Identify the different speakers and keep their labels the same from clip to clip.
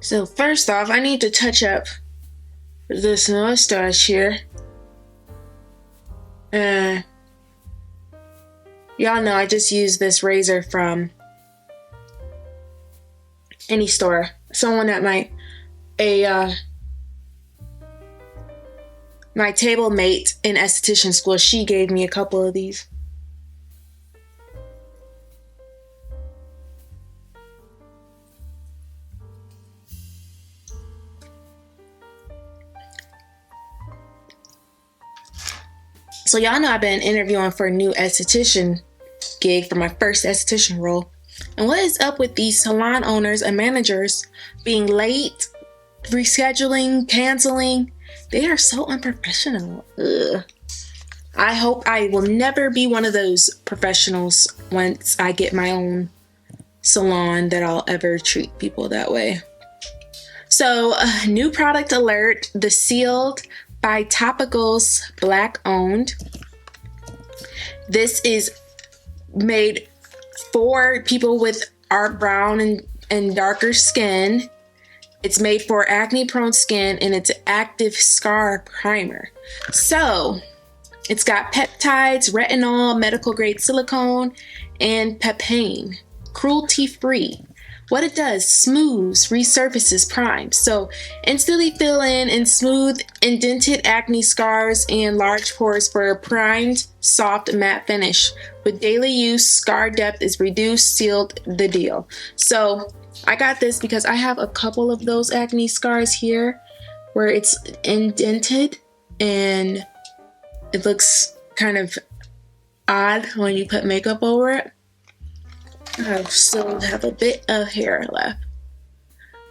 Speaker 1: So first off, I need to touch up this mustache here. Y'all know I just used this razor from any store. Someone at my table mate in esthetician school, she gave me a couple of these. So y'all know I've been interviewing for a new esthetician gig for my first esthetician role. And what is up with these salon owners and managers being late, rescheduling, canceling? They are so unprofessional. Ugh. I hope I will never be one of those professionals once I get my own salon that I'll ever treat people that way. So, new product alert, the Sealed by Topicals Black owned. This is made for people with dark brown and darker skin. It's made for acne prone skin and it's an active scar primer. So it's got peptides, retinol, medical grade silicone, and papain, cruelty free. What it does, smooths, resurfaces, primes. So instantly fill in and smooth indented acne scars and large pores for a primed, soft, matte finish. With daily use, scar depth is reduced, sealed the deal. So I got this because I have a couple of those acne scars here where it's indented and it looks kind of odd when you put makeup over it. I still have a bit of hair left.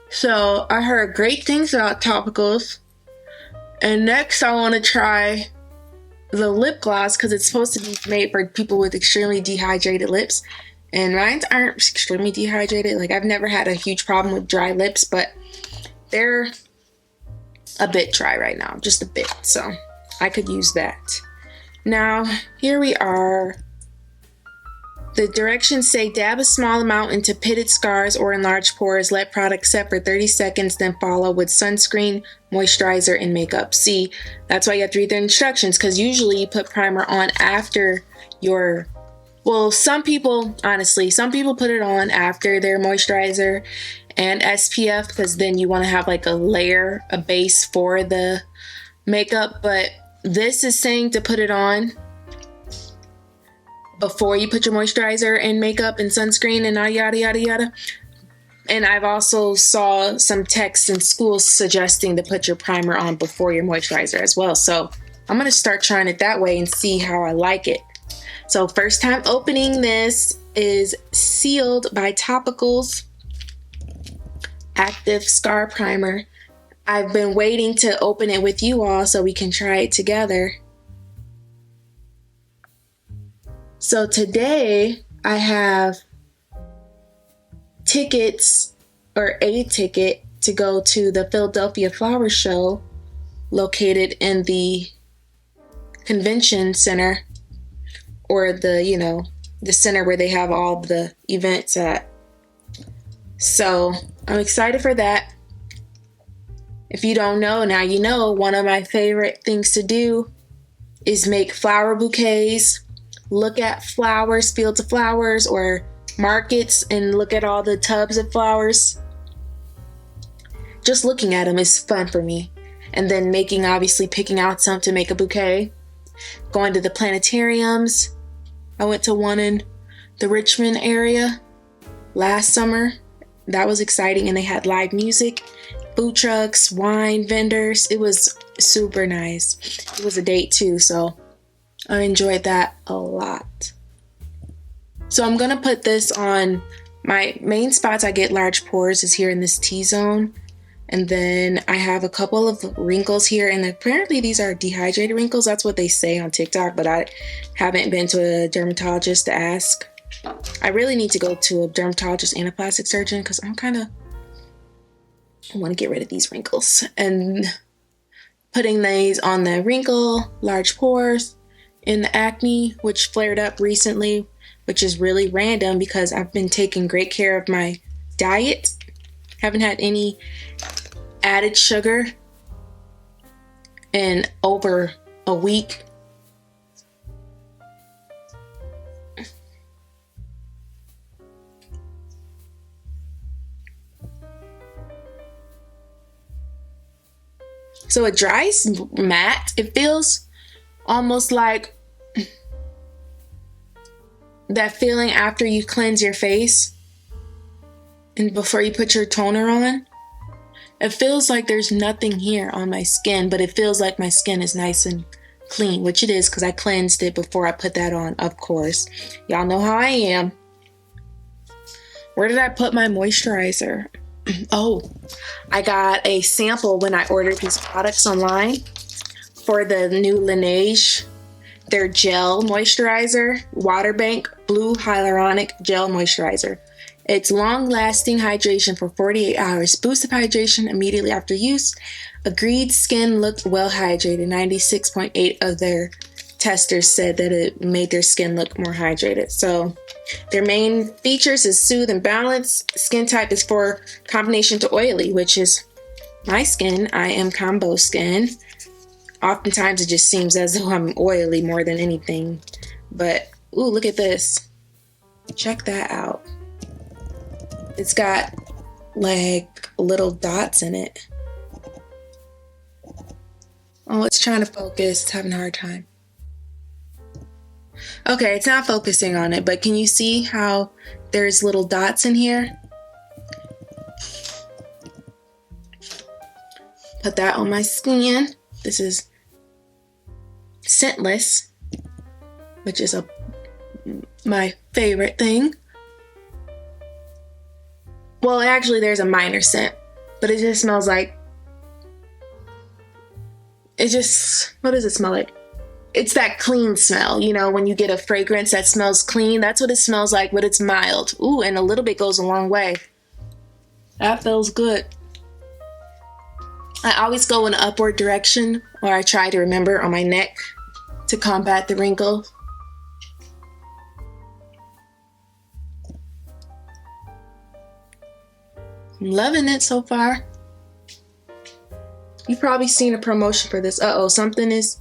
Speaker 1: So I heard great things about Topicals. And next I want to try the lip gloss because it's supposed to be made for people with extremely dehydrated lips. And mine aren't extremely dehydrated. Like, I've never had a huge problem with dry lips, but they're a bit dry right now, just a bit. So I could use that. Now, here we are. The directions say dab a small amount into pitted scars or enlarged pores. Let product set for 30 seconds, then follow with sunscreen, moisturizer, and makeup. See, that's why you have to read the instructions, because usually you put primer on after your... Well, some people, honestly, some people put it on after their moisturizer and SPF, because then you want to have like a layer, a base for the makeup. But this is saying to put it on before you put your moisturizer and makeup and sunscreen and yada yada yada. And I've also saw some texts in schools suggesting to put your primer on before your moisturizer as well. So I'm gonna start trying it that way and see how I like it. So first time opening this is Sealed by Topicals Active Scar Primer. I've been waiting to open it with you all so we can try it together. So today I have tickets, or a ticket, to go to the Philadelphia Flower Show located in the convention center, or the center where they have all the events at. So I'm excited for that. If you don't know, now you know. One of my favorite things to do is make flower bouquets. Look at flowers, fields of flowers, or markets, and look at all the tubs of flowers. Just looking at them is fun for me. And then picking out some to make a bouquet. Going to the planetariums. I went to one in the Richmond area last summer. That was exciting, and they had live music, food trucks, wine vendors. It was super nice. It was a date too, so I enjoyed that a lot. So I'm going to put this on my main spots. I get large pores is here in this T-zone. And then I have a couple of wrinkles here. And apparently these are dehydrated wrinkles. That's what they say on TikTok. But I haven't been to a dermatologist to ask. I really need to go to a dermatologist and a plastic surgeon because I want to get rid of these wrinkles. And putting these on the wrinkle, large pores, in the acne, which flared up recently, which is really random because I've been taking great care of my diet Haven't had any added sugar in over a week. So it dries matte. It feels almost like that feeling after you cleanse your face and before you put your toner on. It feels like there's nothing here on my skin, but it feels like my skin is nice and clean, which it is because I cleansed it before I put that on, of course. Y'all know how I am. Where did I put my moisturizer? Oh, I got a sample when I ordered these products online for the new Laneige, their gel moisturizer, Water Bank Blue Hyaluronic Gel Moisturizer. It's long-lasting hydration for 48 hours. Boosted hydration immediately after use. Agreed skin looked well hydrated. 96.8 of their testers said that it made their skin look more hydrated. So their main features is soothe and balance. Skin type is for combination to oily, which is my skin. I am combo skin. Oftentimes it just seems as though I'm oily more than anything. But, ooh, look at this. Check that out. It's got like little dots in it. Oh, it's trying to focus. It's having a hard time. Okay, it's not focusing on it, but can you see how there's little dots in here? Put that on my skin. This is scentless, which is my favorite thing. Well, actually, there's a minor scent, but it just smells like, what does it smell like? It's that clean smell, you know, when you get a fragrance that smells clean, that's what it smells like, but it's mild. Ooh, and a little bit goes a long way. That feels good. I always go in an upward direction, or I try to remember on my neck to combat the wrinkles. I'm loving it so far. You've probably seen a promotion for this. Uh-oh, something is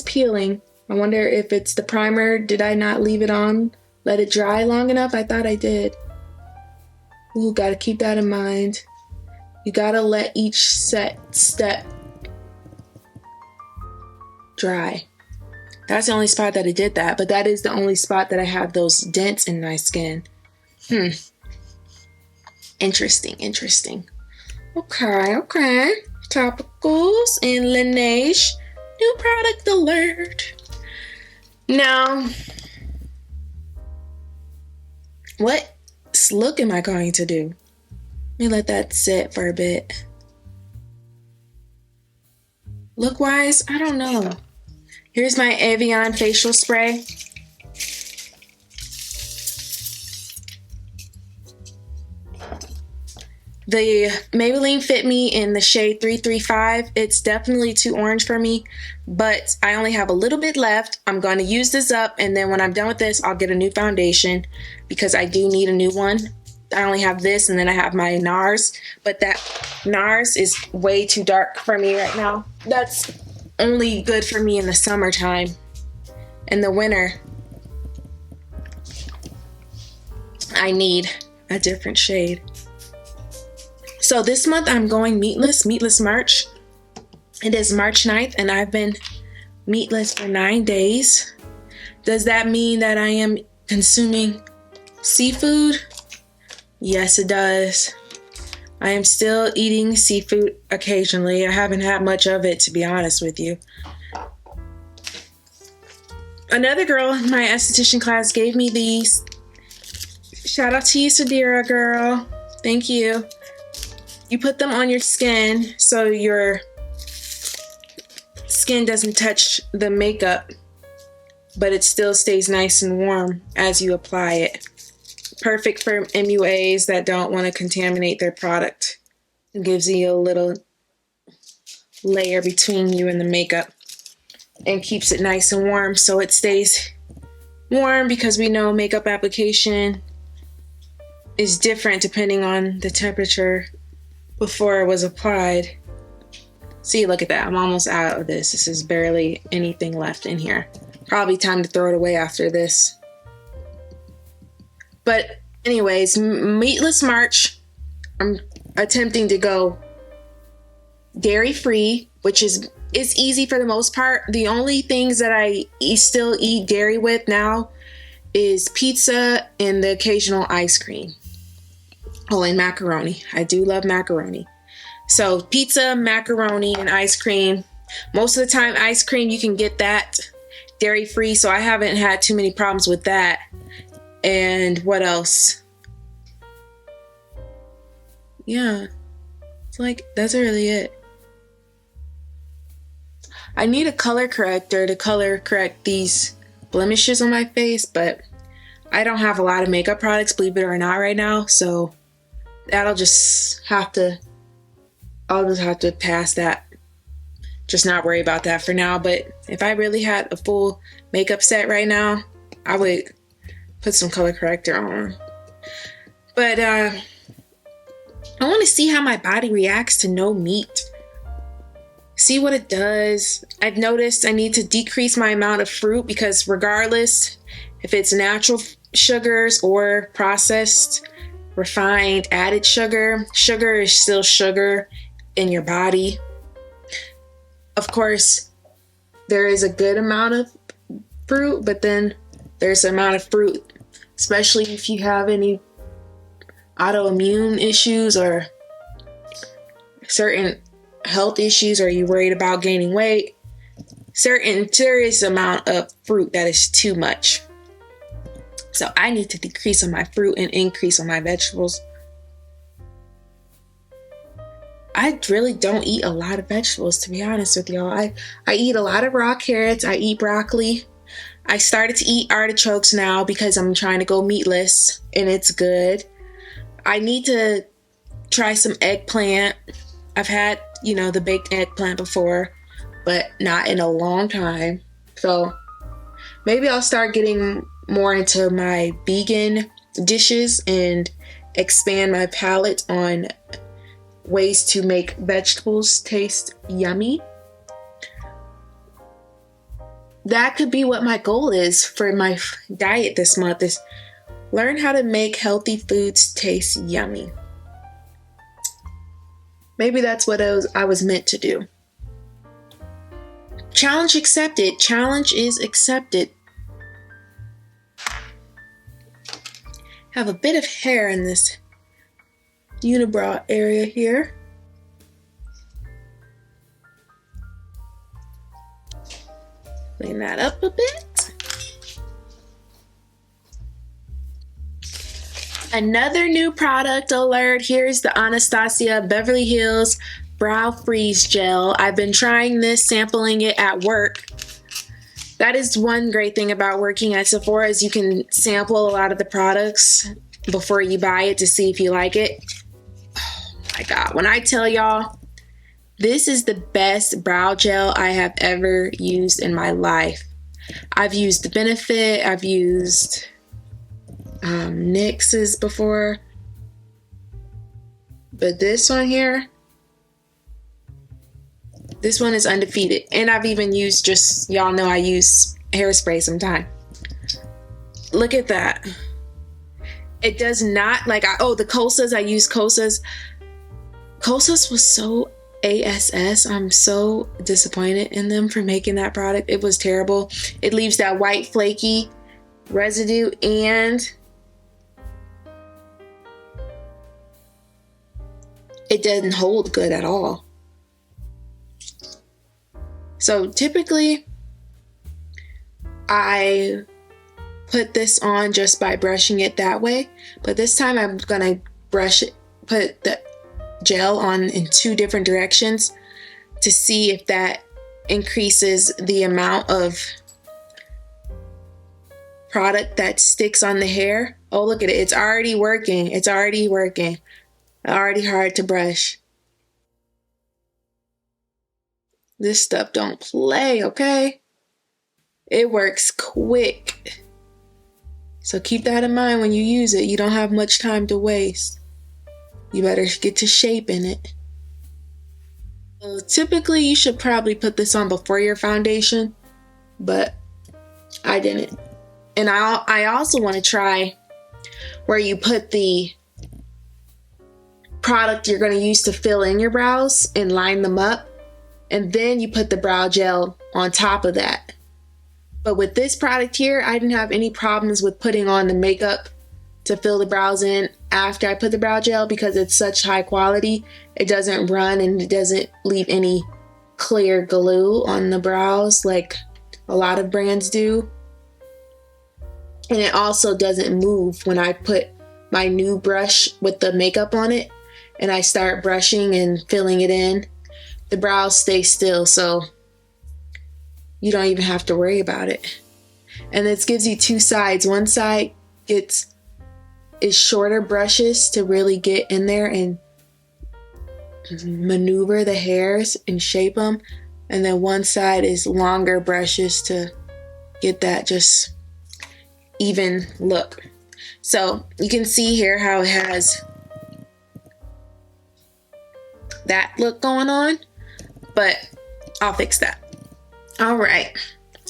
Speaker 1: peeling. I wonder if it's the primer. Did I not leave it on? Let it dry long enough? I thought I did. Ooh, gotta keep that in mind. You gotta let each step dry. That's the only spot that I did that, but that is the only spot that I have those dents in my skin. Interesting. Okay. Topicals and Laneige. New product alert. Now, what look am I going to do? Let me let that sit for a bit. Look-wise, I don't know. Here's my Evian facial spray. The Maybelline Fit Me in the shade 335. It's definitely too orange for me, but I only have a little bit left. I'm going to use this up, and then when I'm done with this, I'll get a new foundation because I do need a new one. I only have this, and then I have my NARS, but that NARS is way too dark for me right now. That's only good for me in the summertime. In the winter, I need a different shade. So this month I'm going meatless March. It is March 9th and I've been meatless for 9 days. Does that mean that I am consuming seafood? Yes, it does. I am still eating seafood occasionally. I haven't had much of it, to be honest with you. Another girl in my esthetician class gave me these. Shout out to you, Sadira girl. Thank you. You put them on your skin so your skin doesn't touch the makeup, but it still stays nice and warm as you apply it. Perfect for MUAs that don't want to contaminate their product. It gives you a little layer between you and the makeup and keeps it nice and warm so it stays warm, because we know makeup application is different depending on the temperature before it was applied. See, look at that. I'm almost out of this. This is barely anything left in here. Probably time to throw it away after this. But anyways, Meatless March, I'm attempting to go dairy-free, which is easy for the most part. The only things that I still eat dairy with now is pizza and the occasional ice cream. Oh, and macaroni. I do love macaroni. So pizza, macaroni, and ice cream. Most of the time, ice cream, you can get that dairy-free, so I haven't had too many problems with that. And what else? Yeah, it's like, that's really it. I need a color corrector to color correct these blemishes on my face, but I don't have a lot of makeup products, believe it or not, right now, so I'll just have to pass that. Just not worry about that for now. But if I really had a full makeup set right now, I would put some color corrector on. But I want to see how my body reacts to no meat. See what it does. I've noticed I need to decrease my amount of fruit because regardless if it's natural sugars or processed, refined, added sugar, sugar is still sugar in your body. Of course, there is a good amount of fruit, but then there's an amount of fruit, especially if you have any autoimmune issues or certain health issues, or you're worried about gaining weight. Certain serious amount of fruit that is too much. So I need to decrease on my fruit and increase on my vegetables. I really don't eat a lot of vegetables, to be honest with y'all. I eat a lot of raw carrots. I eat broccoli. I started to eat artichokes now because I'm trying to go meatless, and it's good. I need to try some eggplant. I've had, the baked eggplant before, but not in a long time. So maybe I'll start getting more into my vegan dishes and expand my palate on ways to make vegetables taste yummy. That could be what my goal is for my diet this month, is learn how to make healthy foods taste yummy. Maybe that's what I was meant to do. Challenge accepted. Challenge is accepted. Have a bit of hair in this unibrow area here. Clean that up a bit. Another new product alert. Here's the Anastasia Beverly Hills Brow Freeze Gel. I've been trying this, sampling it at work. That is one great thing about working at Sephora, is you can sample a lot of the products before you buy it to see if you like it. Oh my God. When I tell y'all, this is the best brow gel I have ever used in my life. I've used the Benefit. I've used NYX's before. But this one here, this one is undefeated. And I've even used y'all know I use hairspray sometimes. Look at that. It does not, the Kosas, I use Kosas. Kosas was so ASS. I'm so disappointed in them for making that product. It was terrible. It leaves that white flaky residue, and it doesn't hold good at all. So typically, I put this on just by brushing it that way. But this time I'm gonna put the gel on in 2 different directions to see if that increases the amount of product that sticks on the hair. Oh, look at it. It's already working. It's already working. Already hard to brush. This stuff don't play, okay? It works quick. So keep that in mind when you use it. You don't have much time to waste. You better get to shaping it. So typically you should probably put this on before your foundation, but I didn't. And I also want to try where you put the product you're going to use to fill in your brows and line them up, and then you put the brow gel on top of that. But with this product here, I didn't have any problems with putting on the makeup to fill the brows in after I put the brow gel because it's such high quality. It doesn't run and it doesn't leave any clear glue on the brows like a lot of brands do. And it also doesn't move when I put my new brush with the makeup on it and I start brushing and filling it in. The brows stay still, so you don't even have to worry about it. And this gives you two sides. One side is shorter brushes to really get in there and maneuver the hairs and shape them. And then one side is longer brushes to get that just even look. So you can see here how it has that look going on, but I'll fix that. All right,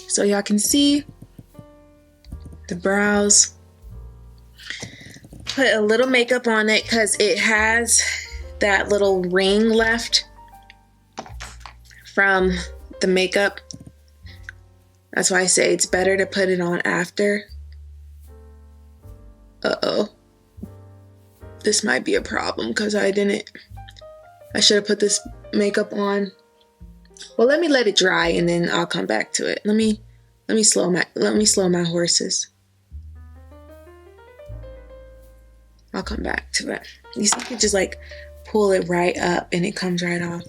Speaker 1: so y'all can see the brows. Put a little makeup on it because it has that little ring left from the makeup. That's why I say it's better to put it on after. Uh-oh. This might be a problem because I should have put this makeup on. Well, let me let it dry and then I'll come back to it. Let me slow my horses. I'll come back to it. You see, you can just like pull it right up and it comes right off.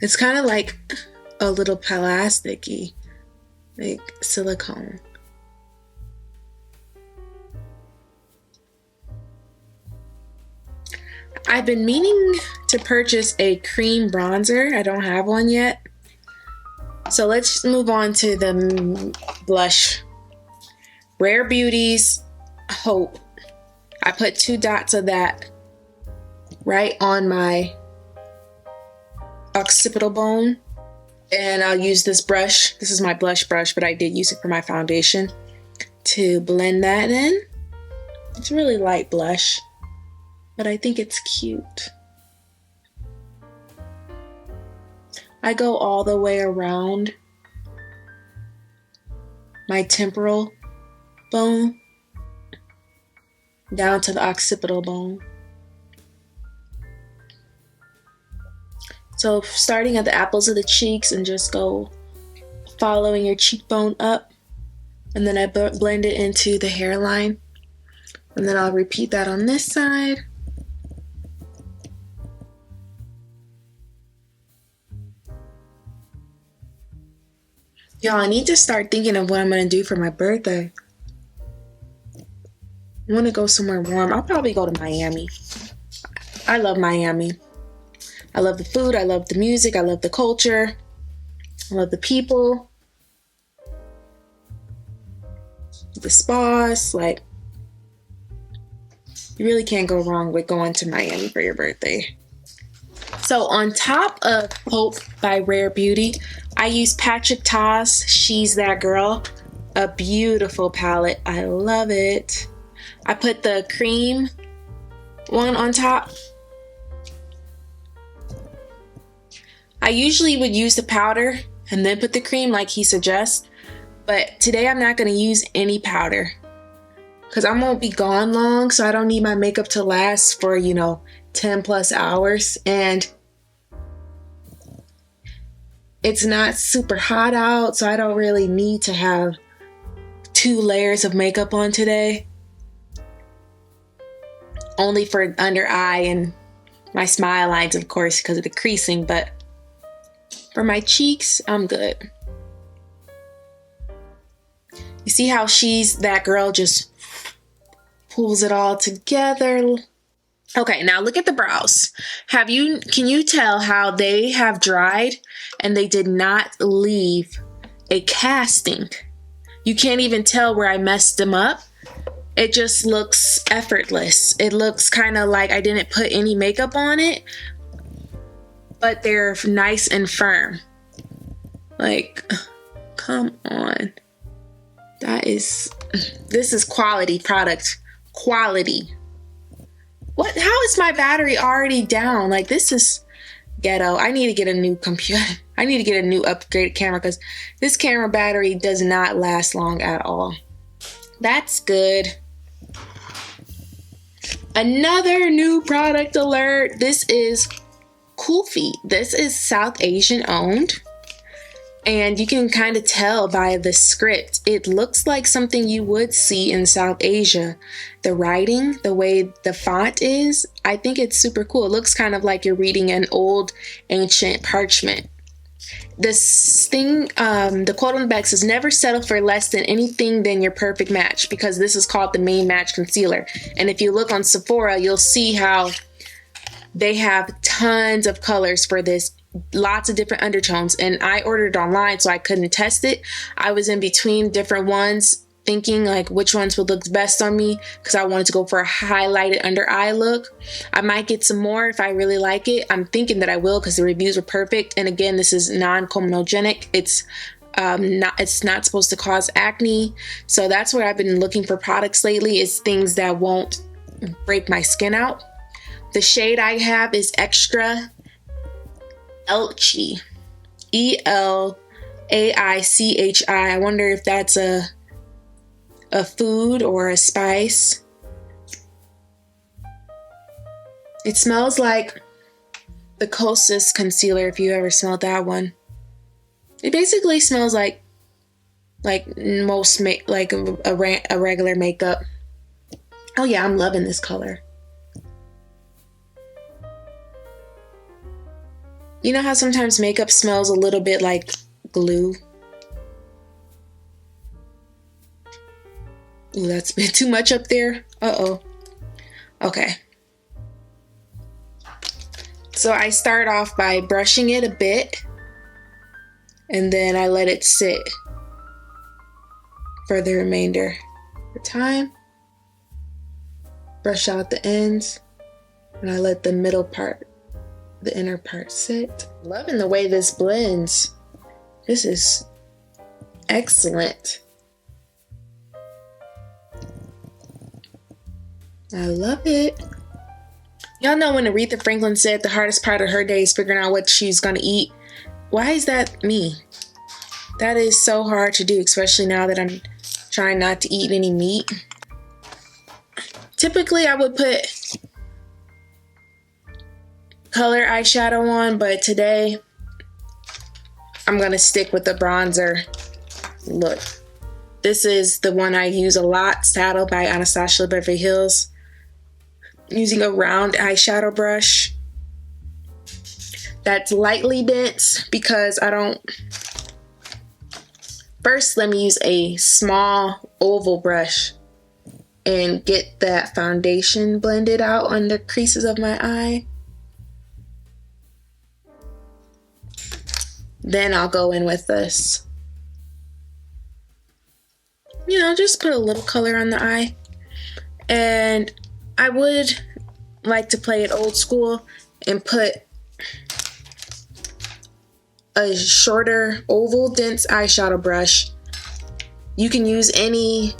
Speaker 1: It's kind of like a little plasticky, like silicone. I've been meaning to purchase a cream bronzer. I don't have one yet. So let's move on to the blush. Rare Beauty's Hope. I put 2 dots of that right on my occipital bone. And I'll use this brush. This is my blush brush, but I did use it for my foundation to blend that in. It's a really light blush, but I think it's cute. I go all the way around my temporal bone down to the occipital bone. So starting at the apples of the cheeks and just go following your cheekbone up, and then I blend it into the hairline, and then I'll repeat that on this side. Y'all, I need to start thinking of what I'm gonna do for my birthday. I want to go somewhere warm. I'll probably go to Miami. I love Miami. I love the food. I love the music. I love the culture. I love the people. The spas. Like, you really can't go wrong with going to Miami for your birthday. So on top of Hope by Rare Beauty, I use Patrick Ta's She's That Girl. A beautiful palette. I love it. I put the cream one on top. I usually would use the powder and then put the cream like he suggests, but today I'm not going to use any powder because I won't be gone long, so I don't need my makeup to last for, 10 plus hours, and it's not super hot out, so I don't really need to have 2 layers of makeup on today. Only for under eye and my smile lines, of course, because of the creasing, but for my cheeks, I'm good. You see how She's That Girl just pulls it all together? Okay, now look at the brows. Can you tell how they have dried and they did not leave a casting. You can't even tell where I messed them up. It just looks effortless. It looks kind of like I didn't put any makeup on it, but they're nice and firm. Like, come on. This is quality product. Quality. What? How is my battery already down? Like, this is ghetto. I need to get a new computer. I need to get a new upgraded camera because this camera battery does not last long at all. That's good. Another new product alert. This is Kulfi. This is South Asian owned. And you can kind of tell by the script. It looks like something you would see in South Asia. The writing, the way the font is, I think it's super cool. It looks kind of like you're reading an old ancient parchment. This thing, the quote on the back says, never settle for less than anything than your perfect match, because this is called the main match concealer. And if you look on Sephora, you'll see how they have tons of colors for this, lots of different undertones. And I ordered it online, so I couldn't test it. I was in between different ones, thinking like which ones would look best on me, because I wanted to go for a highlighted under eye look. I might get some more if I really like it. I'm thinking that I will, because the reviews were perfect. And again, this is non-comedogenic. It's not supposed to cause acne. So that's where I've been looking for products lately, is things that won't break my skin out. The shade I have is Extra Elchi, Elaichi. I wonder if that's a food or a spice. It smells like the Kosas concealer, if you ever smelled that one. It basically smells like most like a regular makeup. Oh yeah, I'm loving this color. You know how sometimes makeup smells a little bit like glue? Ooh, that's a bit too much up there. Uh-oh. Okay. So I start off by brushing it a bit, and then I let it sit for the remainder of the time. Brush out the ends, and I let the middle part, the inner part, sit. Loving the way this blends. This is excellent. I love it. Y'all know when Aretha Franklin said the hardest part of her day is figuring out what she's gonna eat. Why is that me? That is so hard to do, especially now that I'm trying not to eat any meat. Typically, I would put color eyeshadow on, but today I'm gonna stick with the bronzer look. This is the one I use a lot, Saddle by Anastasia Beverly Hills. Using a round eyeshadow brush that's lightly dense, because I don't. First, let me use a small oval brush and get that foundation blended out on the creases of my eye. Then I'll go in with this. You know, just put a little color on the eye. And I would like to play it old school and put a shorter oval dense eyeshadow brush. You can use any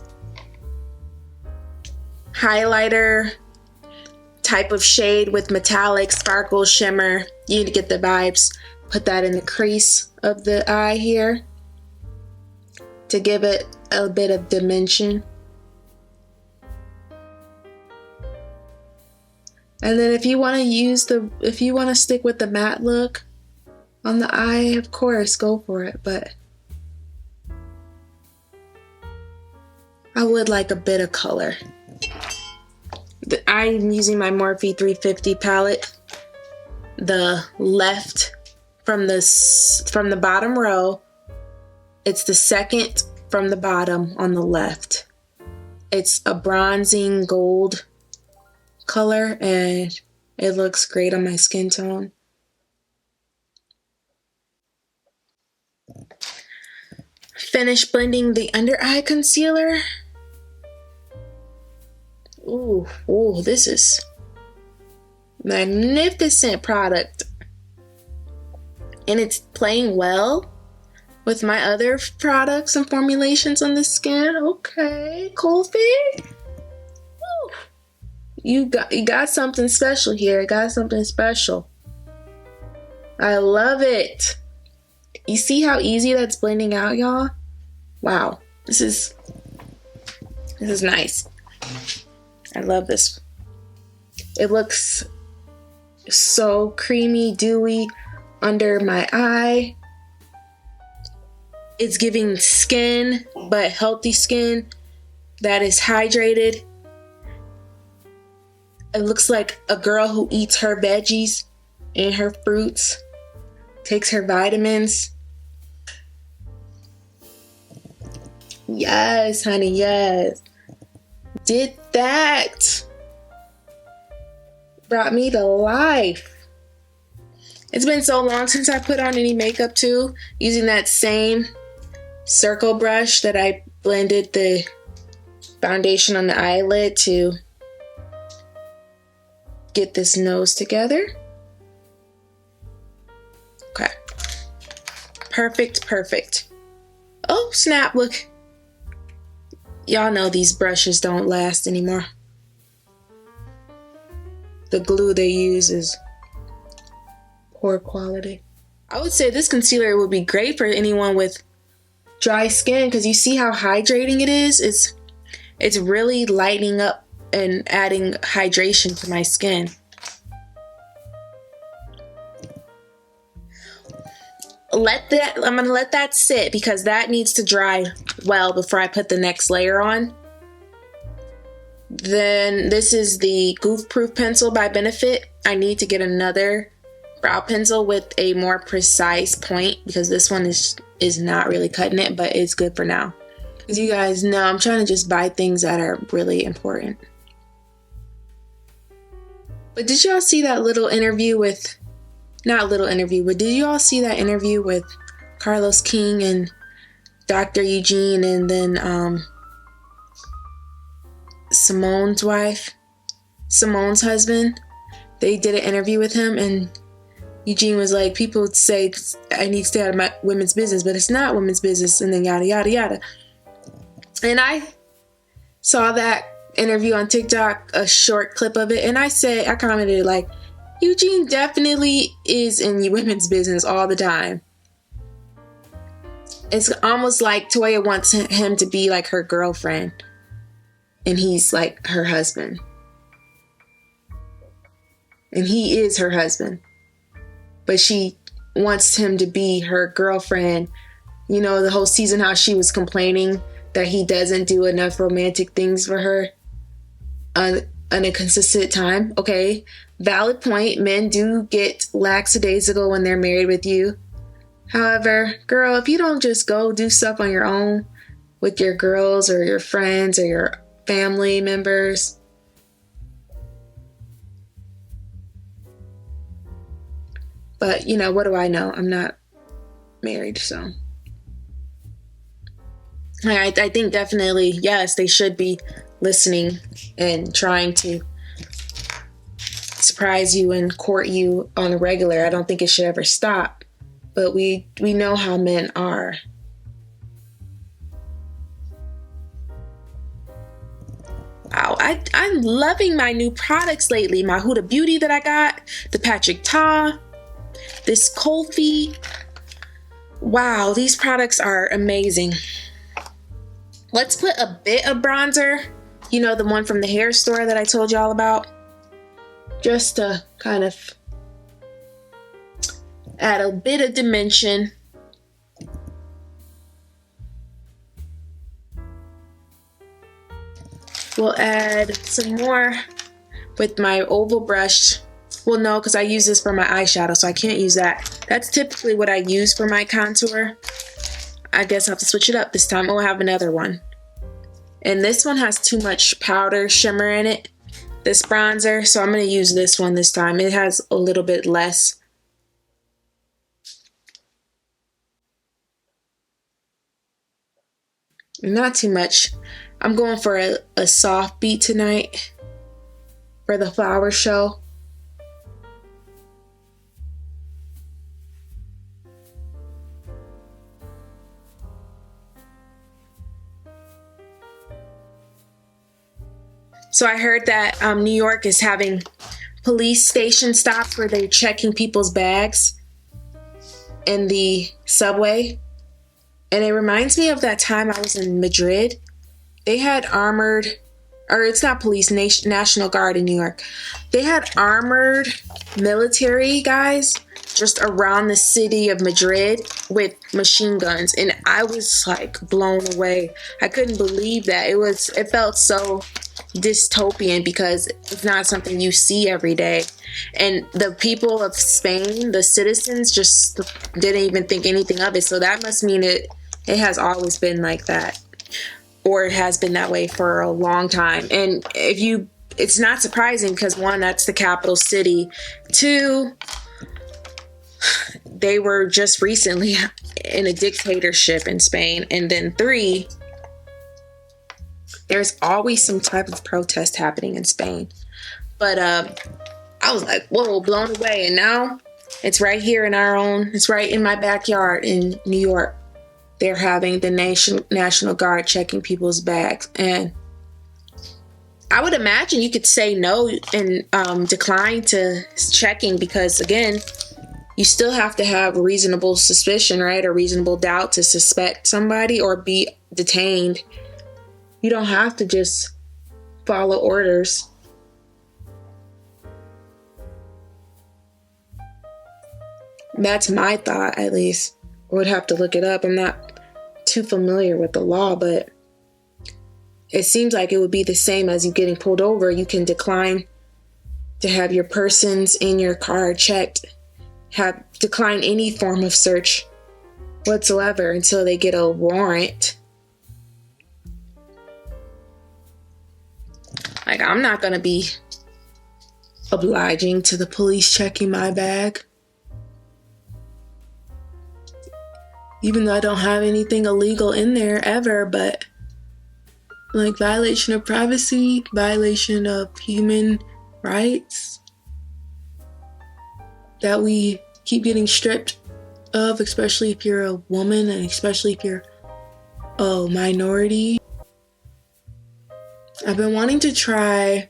Speaker 1: highlighter type of shade with metallic, sparkle, shimmer. You need to get the vibes. Put that in the crease of the eye here to give it a bit of dimension. And then if you want to stick with the matte look on the eye, of course, go for it. But I would like a bit of color. I'm using my Morphe 350 palette. The left from the bottom row, it's the second from the bottom on the left. It's a bronzing gold color, and it looks great on my skin tone. finish blending the under eye concealer. Ooh, ooh, this is magnificent product. And it's playing well with my other products and formulations on the skin. Okay, Kulfi. You got something special here. Got something special. I love it. You see how easy that's blending out, y'all? Wow. This is nice. I love this. It looks so creamy, dewy under my eye. It's giving skin, but healthy skin that is hydrated. It looks like a girl who eats her veggies and her fruits, takes her vitamins. Yes, honey, yes. Did that. Brought me to life. It's been so long since I put on any makeup too, using that same circle brush that I blended the foundation on the eyelid to get this nose together. Okay. Perfect, perfect. Oh, snap, look. Y'all know these brushes don't last anymore. The glue they use is poor quality. I would say this concealer would be great for anyone with dry skin because you see how hydrating it is? It's really lightening up and adding hydration to my skin. I'm gonna let that sit because that needs to dry well before I put the next layer on. Then this is the Goof Proof pencil by Benefit. I need to get another brow pencil with a more precise point because this one is not really cutting it, but it's good for now. As you guys know, I'm trying to just buy things that are really important. But did y'all see that little interview with, not little interview, but did you all see that interview with Carlos King and Dr. Eugene and then Simone's husband? They did an interview with him and Eugene was like, people would say I need to stay out of my women's business, but it's not women's business, and then yada yada yada. And I saw that interview on TikTok, a short clip of it, and I commented like, Eugene definitely is in women's business all the time. It's almost like Toya wants him to be like her girlfriend, and he's like her husband. And he is her husband. But she wants him to be her girlfriend. You know, the whole season how she was complaining that he doesn't do enough romantic things for her on a consistent time. Okay, valid point. Men do get lackadaisical when they're married with you. However, girl, if you don't just go do stuff on your own with your girls or your friends or your family members, but you know, what do I know? I'm not married, so I think definitely, yes, they should be listening and trying to surprise you and court you on a regular. I don't think it should ever stop, but we know how men are. Wow, I'm loving my new products lately. My Huda Beauty that I got, the Patrick Ta, this Kulfi. Wow, these products are amazing. Let's put a bit of bronzer, you know, the one from the hair store that I told y'all about, just to kind of add a bit of dimension. We'll add some more with my oval brush. Well, no, because I use this for my eyeshadow, so I can't use that. That's typically what I use for my contour. I guess I'll have to switch it up this time. Oh, I have another one. And this one has too much powder shimmer in it, this bronzer, so I'm going to use this one this time. It has a little bit less. Not too much. I'm going for a soft beat tonight for the flower show. So I heard that New York is having police station stops where they're checking people's bags in the subway. And it reminds me of that time I was in Madrid. They had armored, or it's not police, National Guard in New York. They had armored military guys just around the city of Madrid with machine guns. And I was like blown away. I couldn't believe that. It felt so dystopian because it's not something you see every day. And the people of Spain, the citizens, just didn't even think anything of it. So that must mean it has always been like that, or it has been that way for a long time. And it's not surprising because, one, that's the capital city. Two, they were just recently in a dictatorship in Spain. And then three, there's always some type of protest happening in Spain. But I was like, whoa, blown away. And now it's right here it's right in my backyard in New York. They're having the National Guard checking people's bags. And I would imagine you could say no and decline to checking because, again, you still have to have reasonable suspicion, right? Or reasonable doubt to suspect somebody or be detained. You don't have to just follow orders. That's my thought, at least. I would have to look it up. I'm not too familiar with the law, but it seems like it would be the same as you getting pulled over. You can decline to have your persons in your car checked, decline any form of search whatsoever until they get a warrant. Like, I'm not going to be obliging to the police checking my bag. Even though I don't have anything illegal in there ever, but like violation of privacy, violation of human rights that we keep getting stripped of, especially if you're a woman and especially if you're a minority. I've been wanting to try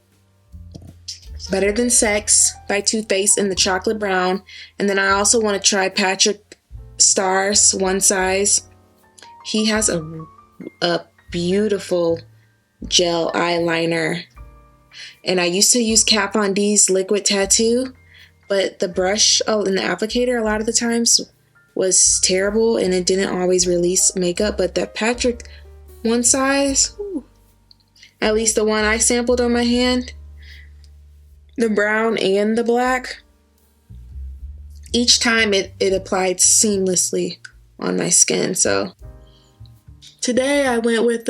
Speaker 1: Better Than Sex by Too Faced in the chocolate brown. And then I also want to try Patrick Starr's One Size. He has a beautiful gel eyeliner. And I used to use Kat Von D's Liquid Tattoo, but the brush and the applicator a lot of the times was terrible and it didn't always release makeup. But the Patrick One Size, at least the one I sampled on my hand, the brown and the black, each time it applied seamlessly on my skin. So today I went with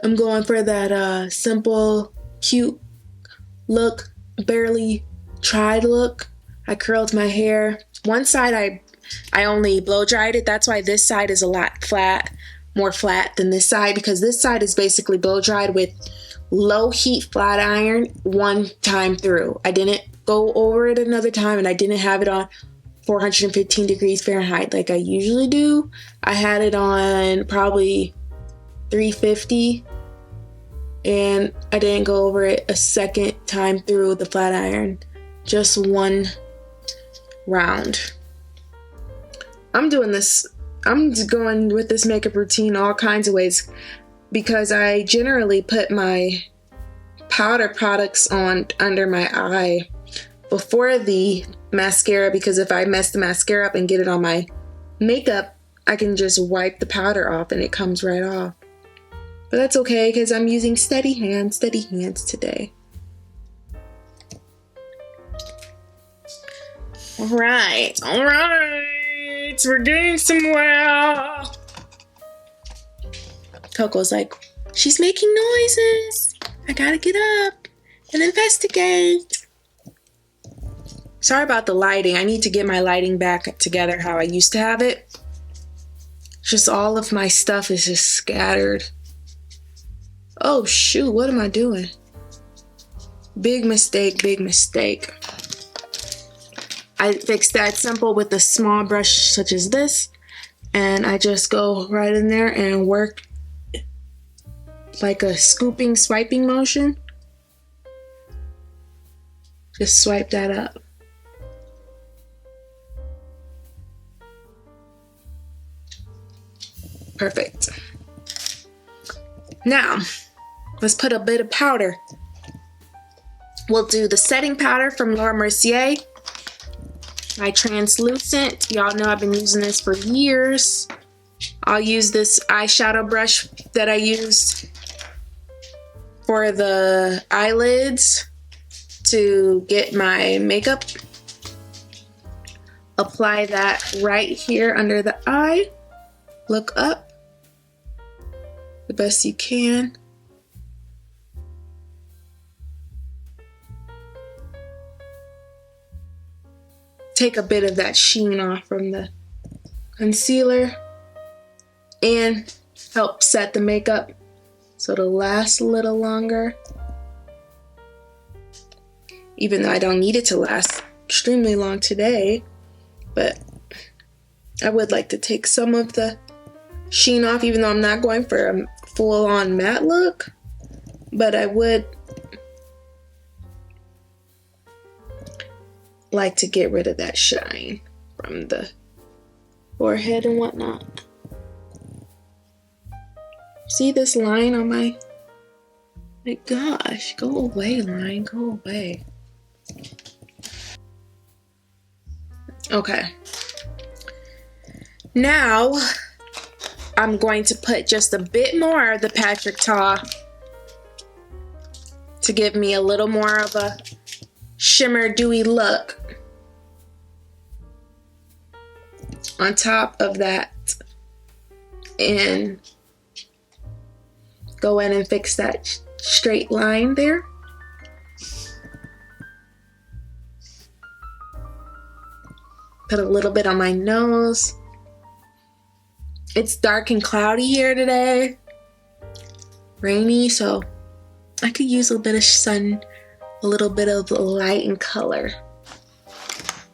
Speaker 1: I'm going for that simple, cute look, barely tried look. I curled my hair. One side I only blow dried it. That's why this side is a lot more flat than this side, because this side is basically blow dried with low heat flat iron one time through. I didn't go over it another time, and I didn't have it on 415 degrees Fahrenheit like I usually do. I had it on probably 350, and I didn't go over it a second time through the flat iron, just one round. I'm going with this makeup routine all kinds of ways because I generally put my powder products on under my eye before the mascara, because if I mess the mascara up and get it on my makeup, I can just wipe the powder off and it comes right off. But that's okay because I'm using steady hands today. All right, we're getting somewhere. Coco's like, she's making noises. I gotta get up and investigate. Sorry about the lighting. I need to get my lighting back together how I used to have it. Just all of my stuff is just scattered. Oh shoot, what am I doing? Big mistake, big mistake. I fixed that simple with a small brush such as this, and I just go right in there and work like a scooping, swiping motion. Just swipe that up. Perfect. Now, let's put a bit of powder. We'll do the setting powder from Laura Mercier. My translucent. Y'all know I've been using this for years. I'll use this eyeshadow brush that I used for the eyelids to get my makeup. Apply that right here under the eye. Look up the best you can. Take a bit of that sheen off from the concealer and help set the makeup so it'll last a little longer. Even though I don't need it to last extremely long today, but I would like to take some of the sheen off, even though I'm not going for a full-on matte look, but I would like to get rid of that shine from the forehead and whatnot. See this line on my gosh, go away, line, go away. Okay. Now I'm going to put just a bit more of the Patrick Ta to give me a little more of a shimmer dewy look on top of that, and go in and fix that straight line there. Put a little bit on my nose. It's dark and cloudy here today, rainy, so I could use a bit of sun, a little bit of light and color.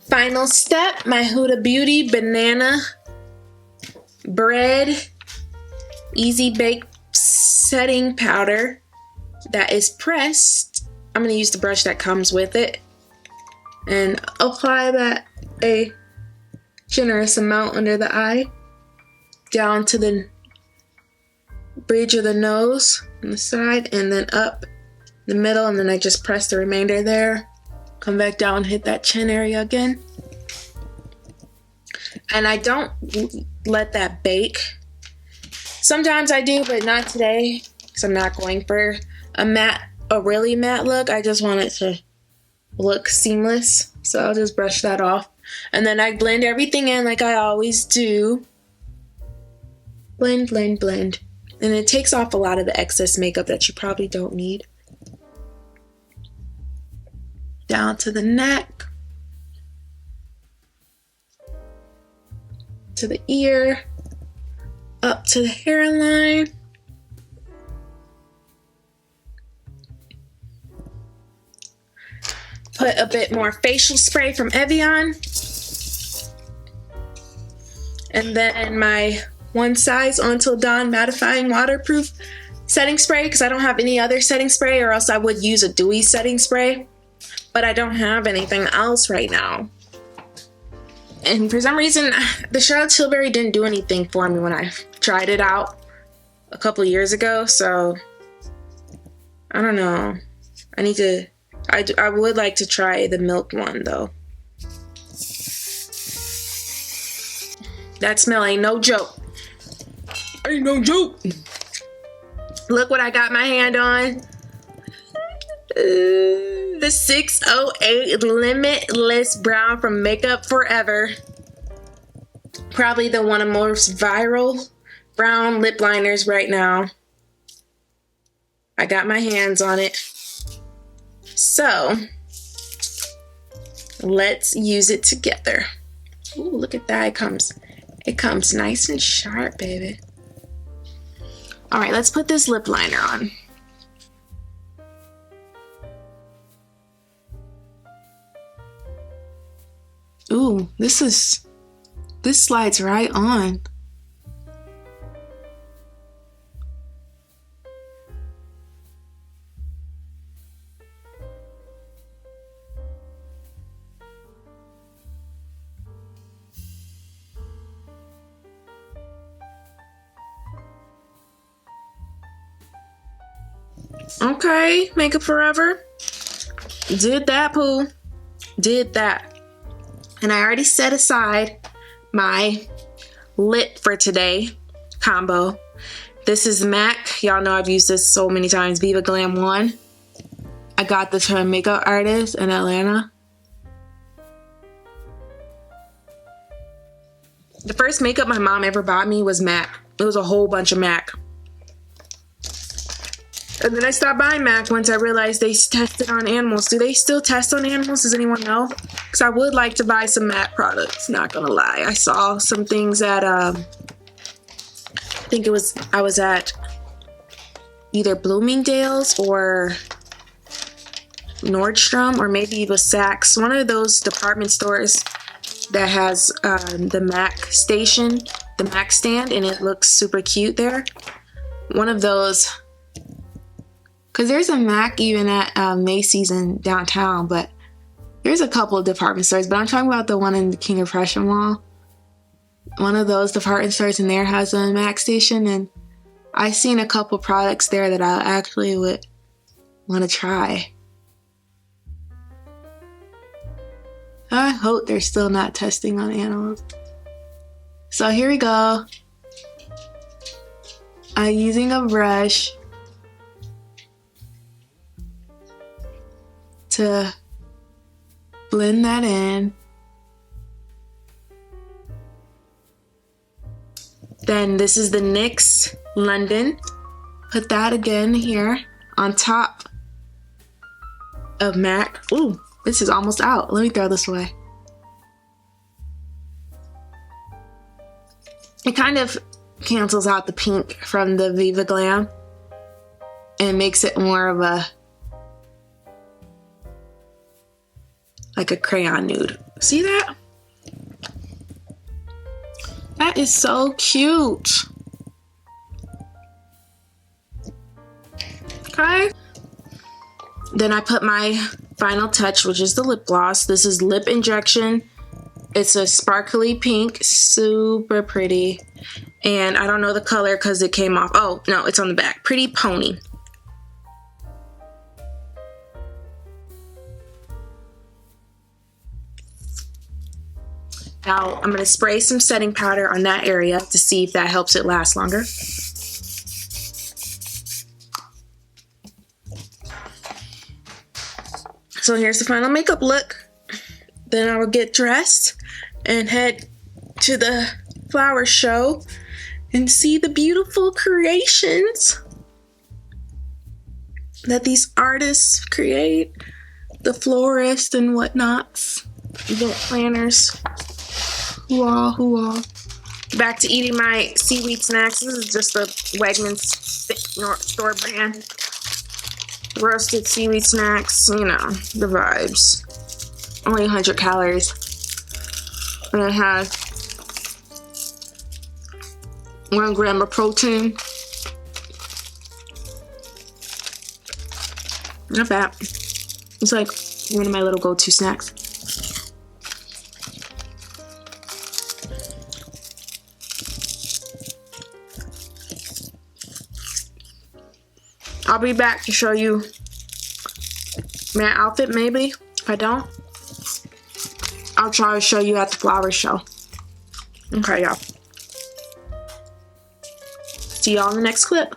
Speaker 1: Final step, my Huda Beauty Banana Bread Easy Bake Setting Powder that is pressed. I'm going to use the brush that comes with it and apply that a generous amount under the eye, down to the bridge of the nose on the side, and then up the middle, and then I just press the remainder there. Come back down, hit that chin area again. And I don't let that bake. Sometimes I do, but not today, because I'm not going for a really matte look. I just want it to look seamless. So I'll just brush that off. And then I blend everything in like I always do. Blend, blend, blend. And it takes off a lot of the excess makeup that you probably don't need. Down to the neck. To the ear. Up to the hairline. Put a bit more facial spray from Evian. And then my One Size Until Dawn mattifying waterproof setting spray, because I don't have any other setting spray, or else I would use a dewy setting spray, but I don't have anything else right now. And for some reason, the Charlotte Tilbury didn't do anything for me when I tried it out a couple years ago, so I don't know. I would like to try the Milk one though. That smell ain't no joke. Ain't no joke. Look what I got my hand on. The 608 Limitless Brown from Makeup Forever. Probably the one of the most viral brown lip liners right now. I got my hands on it. So, let's use it together. Ooh, look at that. It comes It comes nice and sharp, baby. All right, let's put this lip liner on. Ooh, this slides right on. Okay, Makeup Forever. Did that, Pooh. Did that. And I already set aside my lip for today combo. This is MAC. Y'all know I've used this so many times. Viva Glam 1. I got this from a makeup artist in Atlanta. The first makeup my mom ever bought me was MAC. It was a whole bunch of MAC. And then I stopped buying MAC once I realized they tested on animals. Do they still test on animals? Does anyone know? Because I would like to buy some MAC products, not gonna lie. I saw some things at, I think I was at either Bloomingdale's or Nordstrom, or maybe it was Saks. One of those department stores that has the MAC station, the MAC stand, and it looks super cute there. One of those. Because there's a MAC even at Macy's in downtown, but there's a couple of department stores. But I'm talking about the one in the King of Prussia Mall. One of those department stores in there has a MAC station, and I've seen a couple products there that I actually would want to try. I hope they're still not testing on animals. So here we go. I'm using a brush to blend that in. Then this is the NYX London. Put that again here on top of MAC. Ooh, this is almost out. Let me throw this away. It kind of cancels out the pink from the Viva Glam and makes it more of a like a crayon nude. See that? That is so cute. Okay. Then I put my final touch, which is the lip gloss. This is Lip Injection. It's a sparkly pink, super pretty. And I don't know the color because it came off. Oh, no, it's on the back. Pretty Pony. Now I'm going to spray some setting powder on that area to see if that helps it last longer. So here's the final makeup look. Then I will get dressed and head to the flower show and see the beautiful creations that these artists create. The florists and whatnots, event planners. Hoo-ah. Back to eating my seaweed snacks. This is just a Wegmans store brand. Roasted seaweed snacks, you know, the vibes. Only 100 calories. And it has 1 gram of protein. Not bad. It's like one of my little go-to snacks. I'll be back to show you my outfit, maybe. If I don't, I'll try to show you at the flower show. Okay, y'all. See y'all in the next clip.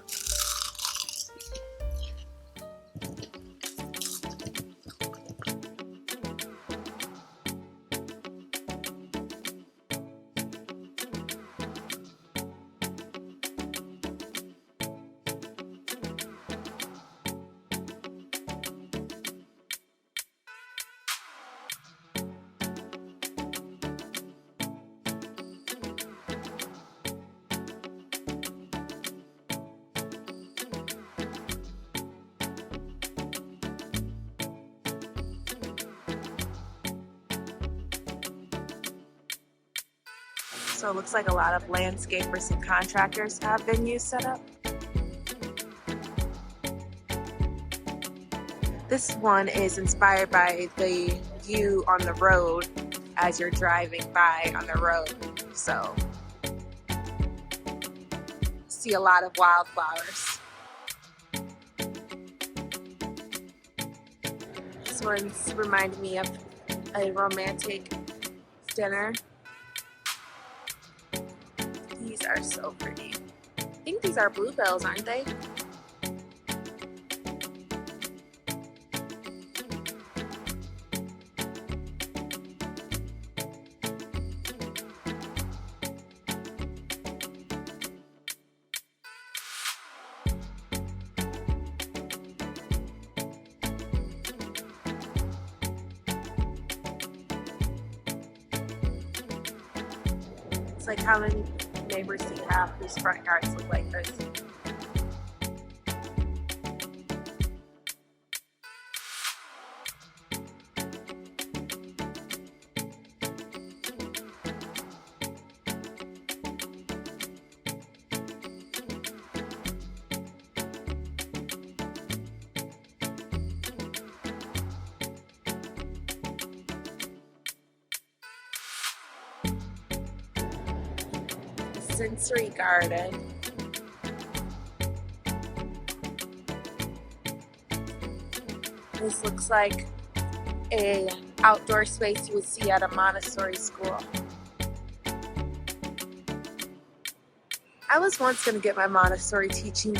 Speaker 1: So it looks like a lot of landscapers and contractors have venues set up. This one is inspired by the view on the road as you're driving by on the road. So see a lot of wildflowers. This one's reminded me of a romantic dinner. These are so pretty. I think these are bluebells, aren't they? It's like how many neighbors do you have whose front yards look like this? Sensory garden. This looks like a outdoor space you would see at a Montessori school. I was once going to get my Montessori teaching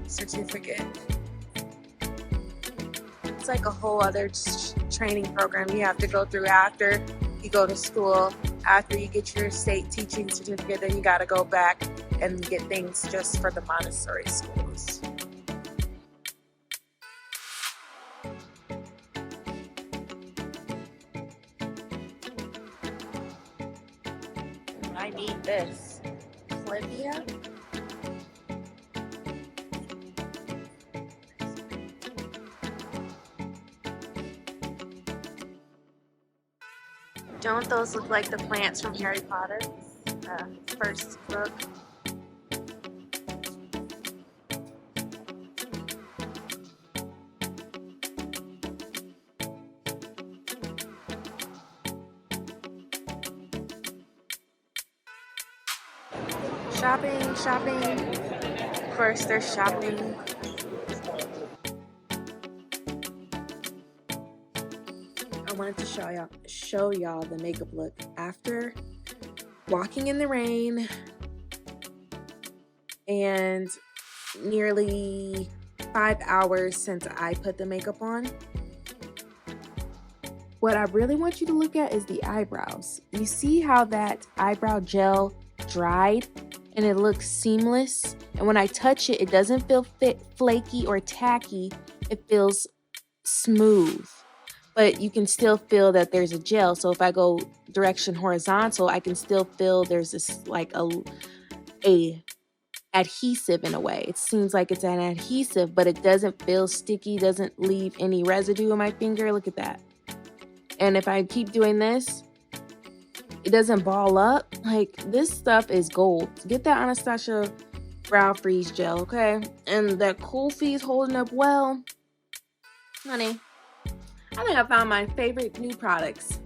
Speaker 1: certificate. It's like a whole other training program you have to go through after you go to school. After you get your state teaching certificate, then you got to go back and get things just for the Montessori schools. I need this. Olivia? Don't those look like the plants from Harry Potter? First book. Shopping, shopping. Of course, they're shopping. I wanted to show y'all the makeup look after walking in the rain and nearly 5 hours since I put the makeup on. What I really want you to look at is the eyebrows. You see how that eyebrow gel dried and it looks seamless, and when I touch it, it doesn't feel flaky or tacky. It feels smooth, but you can still feel that there's a gel. So if I go direction horizontal, I can still feel there's this like a adhesive in a way. It seems like it's an adhesive, but it doesn't feel sticky, doesn't leave any residue on my finger. Look at that. And if I keep doing this, it doesn't ball up. Like, this stuff is gold. Get that Anastasia Brow Freeze Gel, okay? And that Kulfi is holding up well. Honey, I think I found my favorite new products.